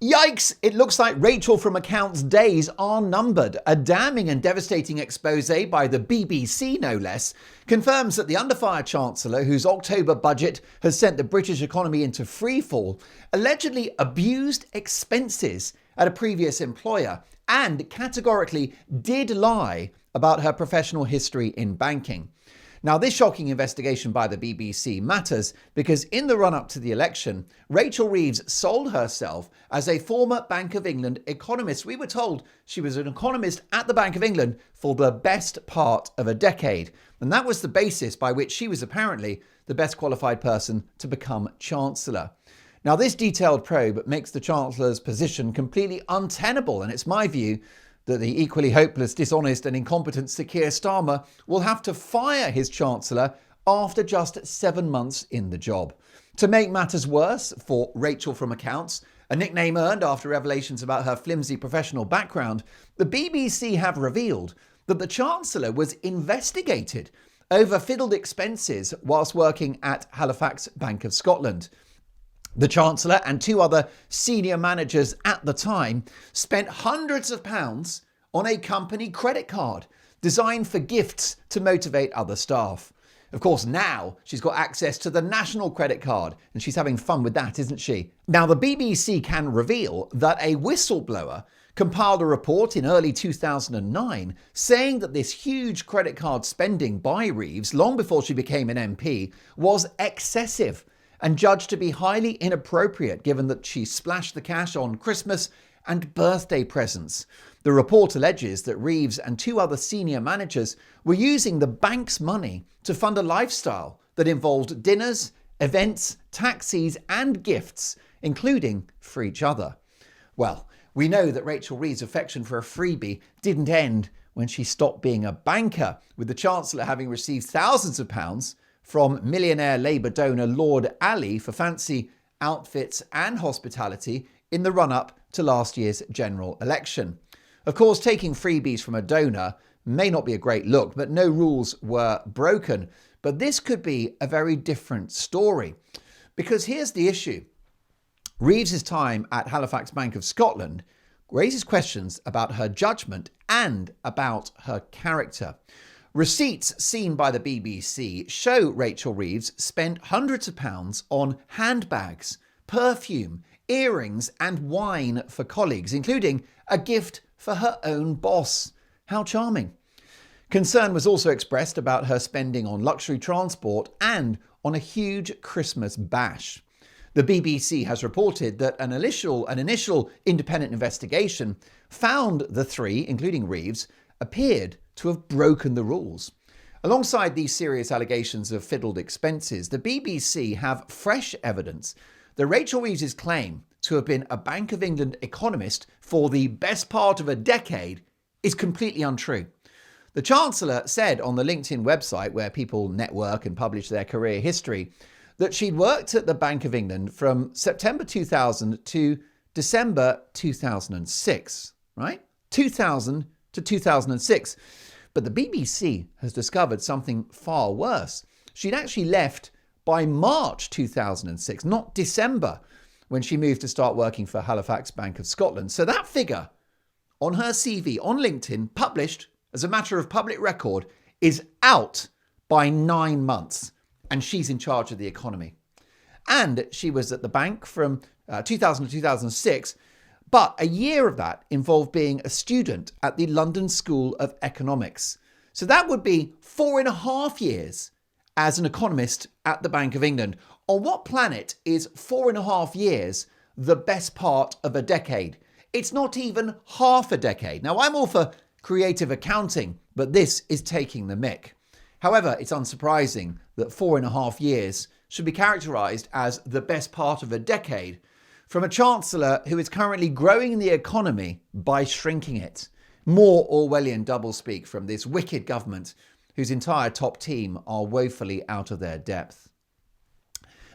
Yikes! It looks like Rachel from Accounts' days are numbered. A damning and devastating expose by the BBC, no less, confirms that the under-fire Chancellor, whose October budget has sent the British economy into freefall, allegedly abused expenses at a previous employer and categorically did lie about her professional history in banking. Now, this shocking investigation by the BBC matters because in the run-up to the election, Rachel Reeves sold herself as a former Bank of England economist. We were told she was an economist at the Bank of England for the best part of a decade. And that was the basis by which she was apparently the best qualified person to become Chancellor. Now, this detailed probe makes the Chancellor's position completely untenable, and it's my view that the equally hopeless, dishonest and incompetent Sir Keir Starmer will have to fire his Chancellor after just 7 months in the job. To make matters worse for Rachel from Accounts, a nickname earned after revelations about her flimsy professional background, the BBC have revealed that the Chancellor was investigated over fiddled expenses whilst working at Halifax Bank of Scotland. The Chancellor and 2 other senior managers at the time spent hundreds of pounds on a company credit card designed for gifts to motivate other staff. Of course, now she's got access to the national credit card and she's having fun with that, isn't she? Now, the BBC can reveal that a whistleblower compiled a report in early 2009 saying that this huge credit card spending by Reeves, long before she became an MP, was excessive and judged to be highly inappropriate given that she splashed the cash on Christmas and birthday presents. The report alleges that Reeves and 2 other senior managers were using the bank's money to fund a lifestyle that involved dinners, events, taxis and gifts, including for each other. Well, we know that Rachel Reeves' affection for a freebie didn't end when she stopped being a banker, with the Chancellor having received thousands of pounds from millionaire Labour donor Lord Ali for fancy outfits and hospitality in the run-up to last year's general election. Of course, taking freebies from a donor may not be a great look, but no rules were broken. But this could be a very different story. Because here's the issue. Reeves' time at Halifax Bank of Scotland raises questions about her judgment and about her character. Receipts seen by the BBC show Rachel Reeves spent hundreds of pounds on handbags, perfume, earrings and wine for colleagues, including a gift for her own boss. How charming. Concern was also expressed about her spending on luxury transport and on a huge Christmas bash. The BBC has reported that an initial independent investigation found the 3, including Reeves, appeared to have broken the rules. Alongside these serious allegations of fiddled expenses, the BBC have fresh evidence that Rachel Reeves' claim to have been a Bank of England economist for the best part of a decade is completely untrue. The Chancellor said on the LinkedIn website, where people network and publish their career history, that she'd worked at the Bank of England from September 2000 to December 2006, right? 2000 to 2006. But the BBC has discovered something far worse. She'd actually left by March 2006, not December, when she moved to start working for Halifax Bank of Scotland. So that figure on her CV on LinkedIn, published as a matter of public record, is out by 9 months. And she's in charge of the economy. And she was at the bank from 2000 to 2006. But a year of that involved being a student at the London School of Economics. So that would be 4.5 years as an economist at the Bank of England. On what planet is 4.5 years the best part of a decade? It's not even half a decade. Now, I'm all for creative accounting, but this is taking the mick. However, it's unsurprising that 4.5 years should be characterised as the best part of a decade from a Chancellor who is currently growing the economy by shrinking it. More Orwellian doublespeak from this wicked government whose entire top team are woefully out of their depth.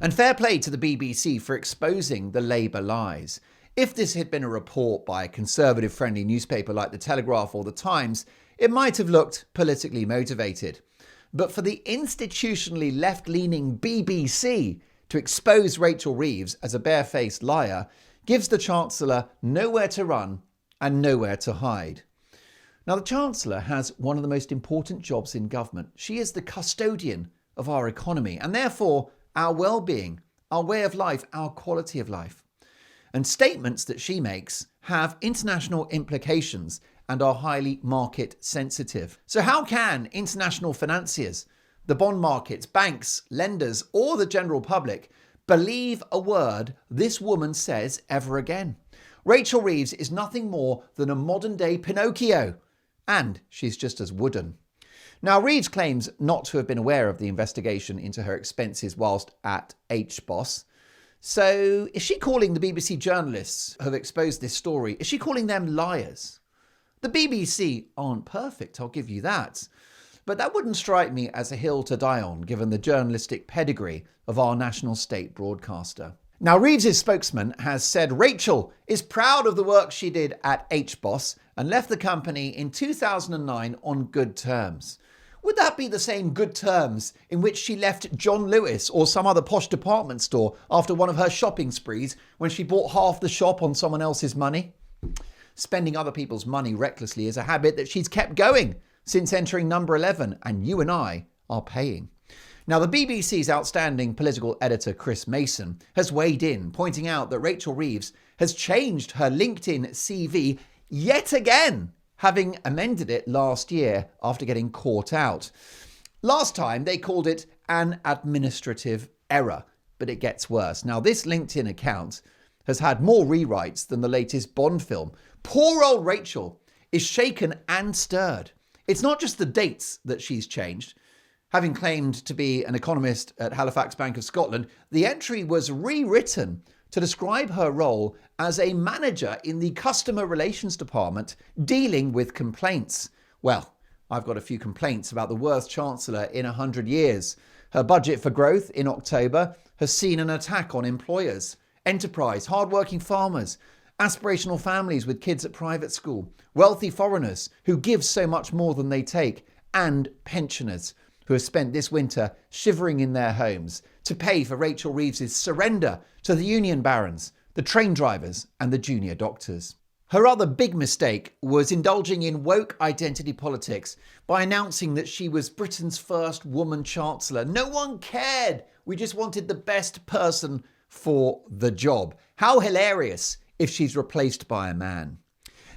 And fair play to the BBC for exposing the Labour lies. If this had been a report by a conservative-friendly newspaper like The Telegraph or The Times, it might have looked politically motivated. But for the institutionally left-leaning BBC to expose Rachel Reeves as a barefaced liar gives the Chancellor nowhere to run and nowhere to hide. Now, the Chancellor has one of the most important jobs in government. She is the custodian of our economy and therefore our well-being, our way of life, our quality of life. And statements that she makes have international implications and are highly market sensitive. So how can international financiers, the bond markets, banks, lenders, or the general public believe a word this woman says ever again? Rachel Reeves is nothing more than a modern-day Pinocchio, and she's just as wooden. Now, Reeves claims not to have been aware of the investigation into her expenses whilst at HBOS. So is she calling the BBC journalists who have exposed this story, is she calling them liars? The BBC aren't perfect, I'll give you that. But that wouldn't strike me as a hill to die on, given the journalistic pedigree of our national state broadcaster. Now, Reeves' spokesman has said Rachel is proud of the work she did at HBOS and left the company in 2009 on good terms. Would that be the same good terms in which she left John Lewis or some other posh department store after one of her shopping sprees when she bought half the shop on someone else's money? Spending other people's money recklessly is a habit that she's kept going since entering number 11, and you and I are paying. Now, the BBC's outstanding political editor Chris Mason has weighed in, pointing out that Rachel Reeves has changed her LinkedIn CV yet again, having amended it last year after getting caught out. Last time they called it an administrative error, but it gets worse. Now, this LinkedIn account has had more rewrites than the latest Bond film. Poor old Rachel is shaken and stirred. It's not just the dates that she's changed. Having claimed to be an economist at Halifax Bank of Scotland, the entry was rewritten to describe her role as a manager in the customer relations department dealing with complaints. Well, I've got a few complaints about the worst Chancellor in 100 years. Her budget for growth in October has seen an attack on employers, enterprise, hard-working farmers, aspirational families with kids at private school, wealthy foreigners who give so much more than they take, and pensioners who have spent this winter shivering in their homes to pay for Rachel Reeves' surrender to the union barons, the train drivers, and the junior doctors. Her other big mistake was indulging in woke identity politics by announcing that she was Britain's first woman chancellor. No one cared. We just wanted the best person for the job. How hilarious if she's replaced by a man.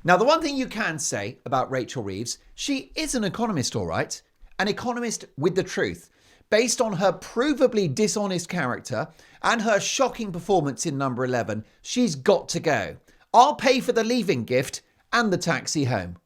Now, the one thing you can say about Rachel Reeves, she is an economist, all right. An economist with the truth. Based on her provably dishonest character and her shocking performance in number 11, she's got to go. I'll pay for the leaving gift and the taxi home.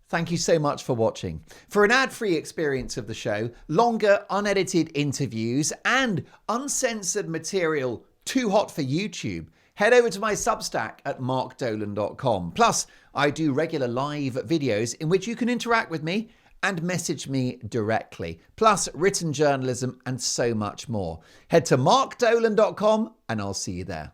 Thank you so much for watching. For an ad-free experience of the show, longer unedited interviews and uncensored material too hot for YouTube, head over to my Substack at markdolan.com. Plus, I do regular live videos in which you can interact with me and message me directly, plus written journalism and so much more. Head to markdolan.com and I'll see you there.